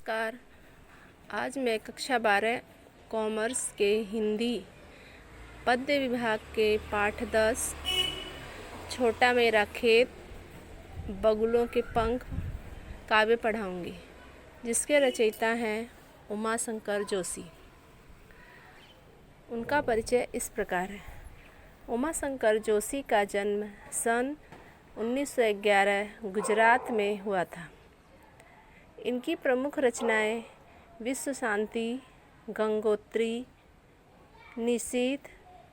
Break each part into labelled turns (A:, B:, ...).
A: नमस्कार। आज मैं कक्षा 12 कॉमर्स के हिंदी पद्य विभाग के पाठ 10 छोटा मेरा खेत बगुलों के पंख काव्य पढ़ाऊंगी, जिसके रचयिता हैं उमा शंकर जोशी। उनका परिचय इस प्रकार है। उमा शंकर जोशी का जन्म सन 1911 गुजरात में हुआ था। इनकी प्रमुख रचनाएं विश्व शांति, गंगोत्री, निशीथ,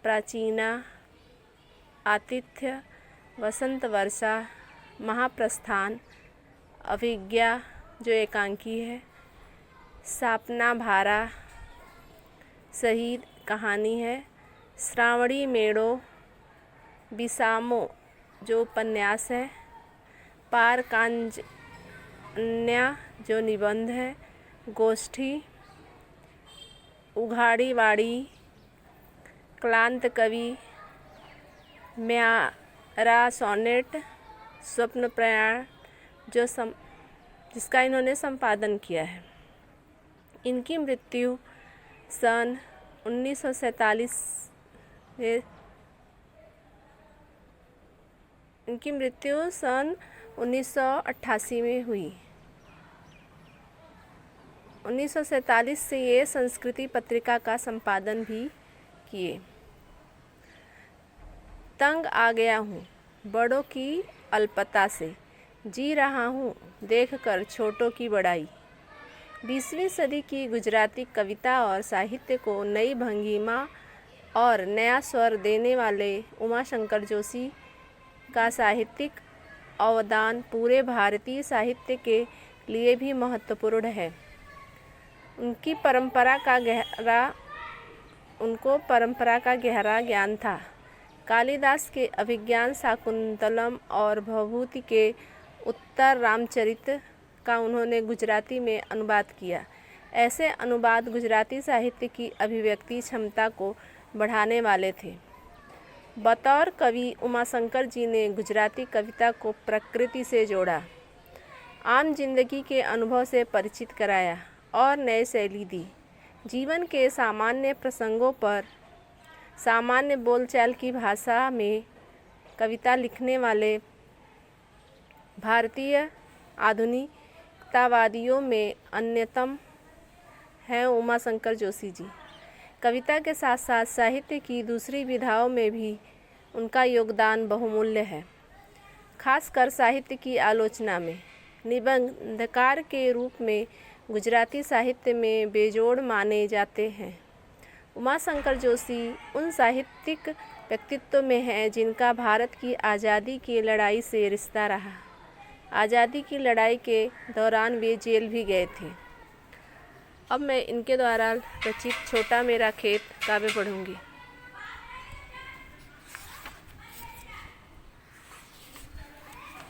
A: प्राचीना, आतिथ्य, वसंत वर्षा, महाप्रस्थान, अभिज्ञा जो एकांकी है, सापना भारा, शहीद कहानी है, श्रावणी मेड़ो, बिसामो जो उपन्यास है, पार कांजन्या जो निबंध है, गोष्ठी, उघाड़ी वाड़ी, क्लांत कवि, म्यारा सोनेट, स्वप्न प्रयाण जिसका इन्होंने संपादन किया है। इनकी मृत्यु सन 1947 इनकी मृत्यु सन 1988 में हुई। 1947 से ये संस्कृति पत्रिका का संपादन भी किए। तंग आ गया हूँ बड़ों की अल्पता से, जी रहा हूँ देखकर छोटों की बड़ाई। 20वीं सदी की गुजराती कविता और साहित्य को नई भंगिमा और नया स्वर देने वाले उमा शंकर जोशी का साहित्यिक अवदान पूरे भारतीय साहित्य के लिए भी महत्वपूर्ण है। उनको परंपरा का गहरा ज्ञान था। कालिदास के अभिज्ञान शाकुंतलम और भवभूति के उत्तर रामचरित का उन्होंने गुजराती में अनुवाद किया। ऐसे अनुवाद गुजराती साहित्य की अभिव्यक्ति क्षमता को बढ़ाने वाले थे। बतौर कवि उमा शंकर जी ने गुजराती कविता को प्रकृति से जोड़ा, आम जिंदगी के अनुभव से परिचित कराया और नई शैली दी। जीवन के सामान्य प्रसंगों पर सामान्य बोलचाल की भाषा में कविता लिखने वाले भारतीय आधुनिकतावादियों में अन्यतम हैं उमा शंकर जोशी जी। कविता के साथ साथ साहित्य की दूसरी विधाओं में भी उनका योगदान बहुमूल्य है। खासकर साहित्य की आलोचना में निबंधकार के रूप में गुजराती साहित्य में बेजोड़ माने जाते हैं। उमा शंकर जोशी उन साहित्यिक व्यक्तित्व में हैं जिनका भारत की आज़ादी की लड़ाई से रिश्ता रहा। आज़ादी की लड़ाई के दौरान वे जेल भी गए थे। अब मैं इनके द्वारा रचित छोटा मेरा खेत काव्य पढ़ूंगी।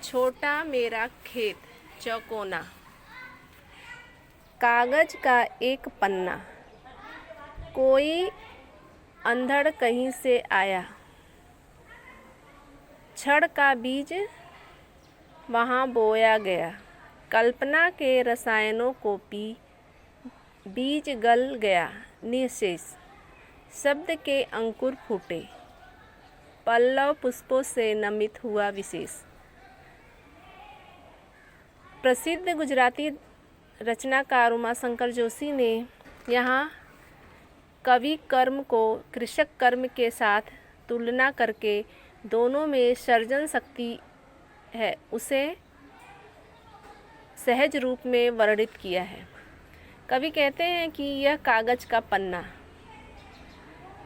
A: छोटा मेरा खेत चौकोना। कागज का एक पन्ना, कोई अंधड़ कहीं से आया, क्षण का बीज वहाँ बोया गया। कल्पना के रसायनों को पी बीज गल गया निशेष, शब्द के अंकुर फूटे, पल्लव पुष्पों से नमित हुआ विशेष। प्रसिद्ध गुजराती रचनाकार उमा शंकर जोशी ने यहाँ कवि कर्म को कृषक कर्म के साथ तुलना करके दोनों में सृजन शक्ति है उसे सहज रूप में वर्णित किया है। कवि कहते हैं कि यह कागज का पन्ना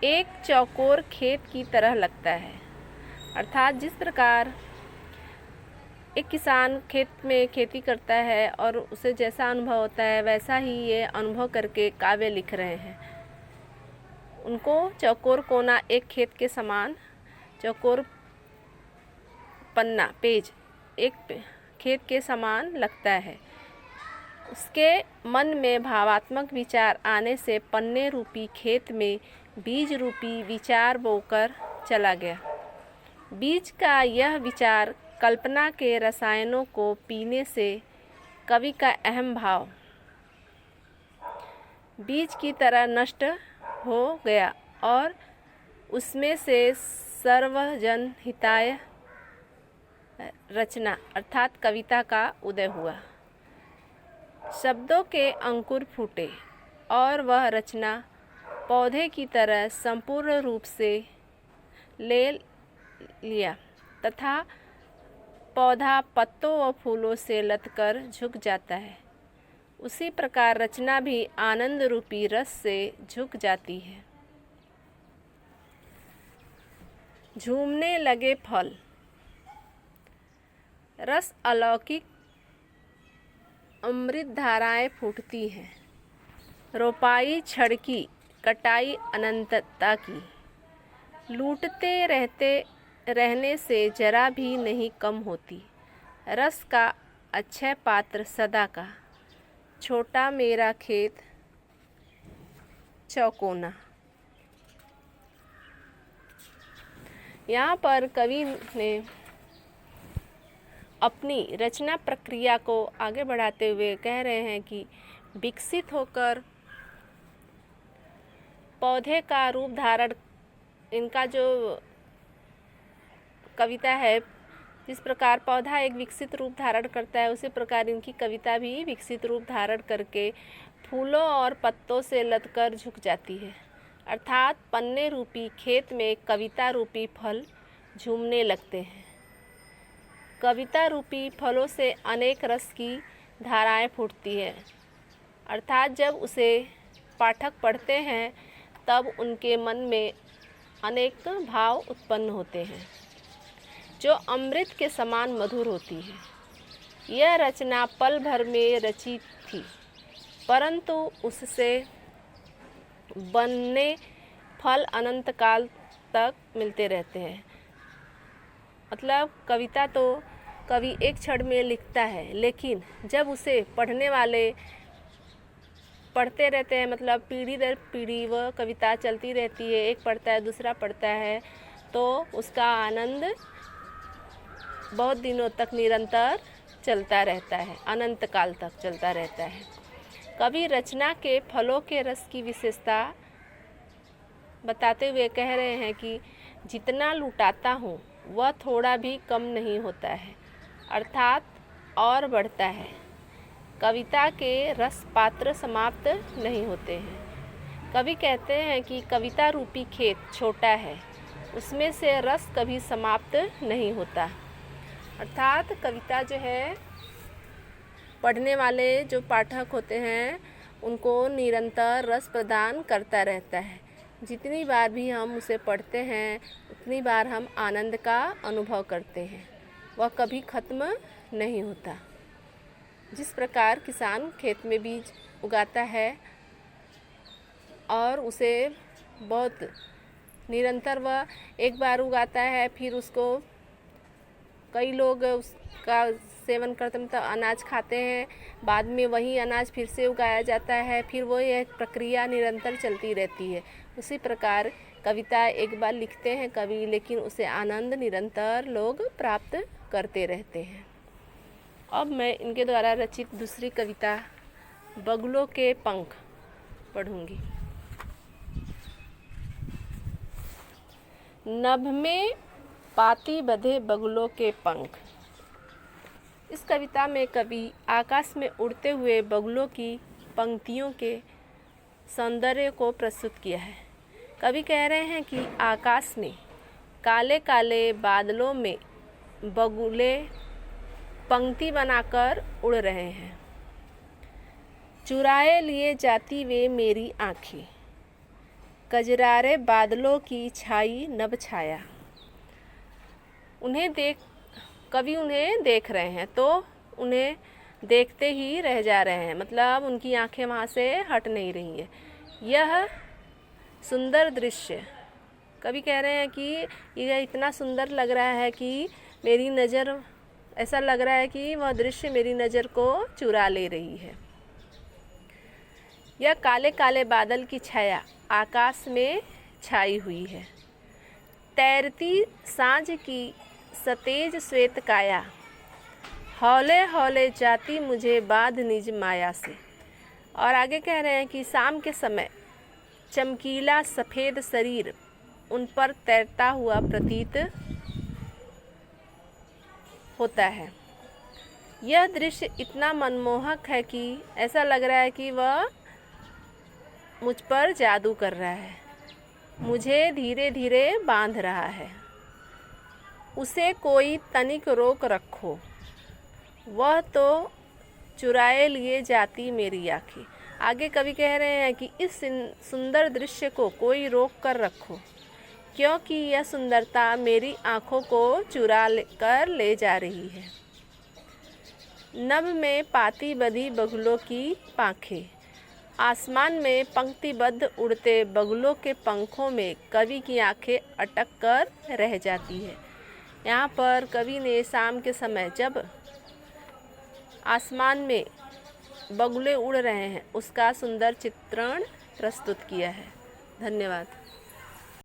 A: एक चौकोर खेत की तरह लगता है। अर्थात जिस प्रकार एक किसान खेत में खेती करता है और उसे जैसा अनुभव होता है वैसा ही ये अनुभव करके काव्य लिख रहे हैं। उनको चौकोर कोना एक खेत के समान, चौकोर पन्ना पेज एक खेत के समान लगता है। उसके मन में भावात्मक विचार आने से पन्ने रूपी खेत में बीज रूपी विचार बोकर चला गया। बीज का यह विचार कल्पना के रसायनों को पीने से कवि का अहम भाव बीज की तरह नष्ट हो गया और उसमें से सर्वजन हिताय रचना अर्थात कविता का उदय हुआ। शब्दों के अंकुर फूटे और वह रचना पौधे की तरह संपूर्ण रूप से ले लिया तथा पौधा पत्तों व फूलों से लतकर झुक जाता है। उसी प्रकार रचना भी आनंद रूपी रस से झुक जाती है। झूमने लगे फल। रस अलौकिक अमृत धाराएं फूटती हैं। रोपाई छड़की, कटाई अनंतता की। लूटते रहने से जरा भी नहीं कम होती। रस का अक्षय पात्र सदा का, छोटा मेरा खेत चौकोना। यहाँ पर कवि ने अपनी रचना प्रक्रिया को आगे बढ़ाते हुए कह रहे हैं कि विकसित होकर पौधे का रूप धारण, इनका जो कविता है, जिस प्रकार पौधा एक विकसित रूप धारण करता है उसी प्रकार इनकी कविता भी विकसित रूप धारण करके फूलों और पत्तों से लदकर झुक जाती है। अर्थात पन्ने रूपी खेत में कविता रूपी फल झूमने लगते हैं। कविता रूपी फलों से अनेक रस की धाराएं फूटती है। अर्थात जब उसे पाठक पढ़ते हैं तब उनके मन में अनेक भाव उत्पन्न होते हैं जो अमृत के समान मधुर होती है। यह रचना पल भर में रची थी, परंतु उससे बनने फल अनंत काल तक मिलते रहते हैं। मतलब कविता तो कवि एक क्षण में लिखता है, लेकिन जब उसे पढ़ने वाले पढ़ते रहते हैं, मतलब पीढ़ी दर पीढ़ी वह कविता चलती रहती है, एक पढ़ता है दूसरा पढ़ता है, तो उसका आनंद बहुत दिनों तक निरंतर चलता रहता है, अनंत काल तक चलता रहता है। कवि रचना के फलों के रस की विशेषता बताते हुए कह रहे हैं कि जितना लुटाता हूँ वह थोड़ा भी कम नहीं होता है, अर्थात और बढ़ता है। कविता के रस पात्र समाप्त नहीं होते हैं। कवि कहते हैं कि कविता रूपी खेत छोटा है, उसमें से रस कभी समाप्त नहीं होता। अर्थात कविता जो है पढ़ने वाले जो पाठक होते हैं उनको निरंतर रस प्रदान करता रहता है। जितनी बार भी हम उसे पढ़ते हैं उतनी बार हम आनंद का अनुभव करते हैं, वह कभी ख़त्म नहीं होता। जिस प्रकार किसान खेत में बीज उगाता है और उसे बहुत निरंतर वह एक बार उगाता है, फिर उसको कई लोग उसका सेवन करते मतलब अनाज खाते हैं, बाद में वही अनाज फिर से उगाया जाता है, फिर वो एक प्रक्रिया निरंतर चलती रहती है। उसी प्रकार कविता एक बार लिखते हैं कवि, लेकिन उसे आनंद निरंतर लोग प्राप्त करते रहते हैं। अब मैं इनके द्वारा रचित दूसरी कविता बगुलों के पंख पढ़ूंगी। नभ में पाती बंधे बगुलों के पंख। इस कविता में कवि आकाश में उड़ते हुए बगुलों की पंक्तियों के सौंदर्य को प्रस्तुत किया है। कवि कह रहे हैं कि आकाश में काले काले बादलों में बगुले पंक्ति बनाकर उड़ रहे हैं। चुराए लिए जाती वे मेरी आँखें, कजरारे बादलों की छाई नभ छाया। कवि उन्हें देख रहे हैं तो उन्हें देखते ही रह जा रहे हैं, मतलब उनकी आंखें वहाँ से हट नहीं रही है। यह सुंदर दृश्य, कवि कह रहे हैं कि यह इतना सुंदर लग रहा है कि मेरी नज़र, ऐसा लग रहा है कि वह दृश्य मेरी नज़र को चुरा ले रही है। यह काले काले बादल की छाया आकाश में छाई हुई है। तैरती सांझ की सतेज श्वेत काया, हौले हौले जाती मुझे बाध निज माया से। और आगे कह रहे हैं कि शाम के समय चमकीला सफ़ेद शरीर उन पर तैरता हुआ प्रतीत होता है। यह दृश्य इतना मनमोहक है कि ऐसा लग रहा है कि वह मुझ पर जादू कर रहा है, मुझे धीरे धीरे बांध रहा है। उसे कोई तनिक रोक रखो, वह तो चुराए लिए जाती मेरी आँखें। आगे कवि कह रहे हैं कि इस सुंदर दृश्य को कोई रोक कर रखो, क्योंकि यह सुंदरता मेरी आँखों को चुरा कर ले जा रही है। नभ में पाती बंधी बगुलों की पाँखें, आसमान में पंक्तिबद्ध उड़ते बगुलों के पंखों में कवि की आंखें अटक कर रह जाती है। यहाँ पर कवि ने शाम के समय जब आसमान में बगुले उड़ रहे हैं उसका सुंदर चित्रण प्रस्तुत किया है। धन्यवाद।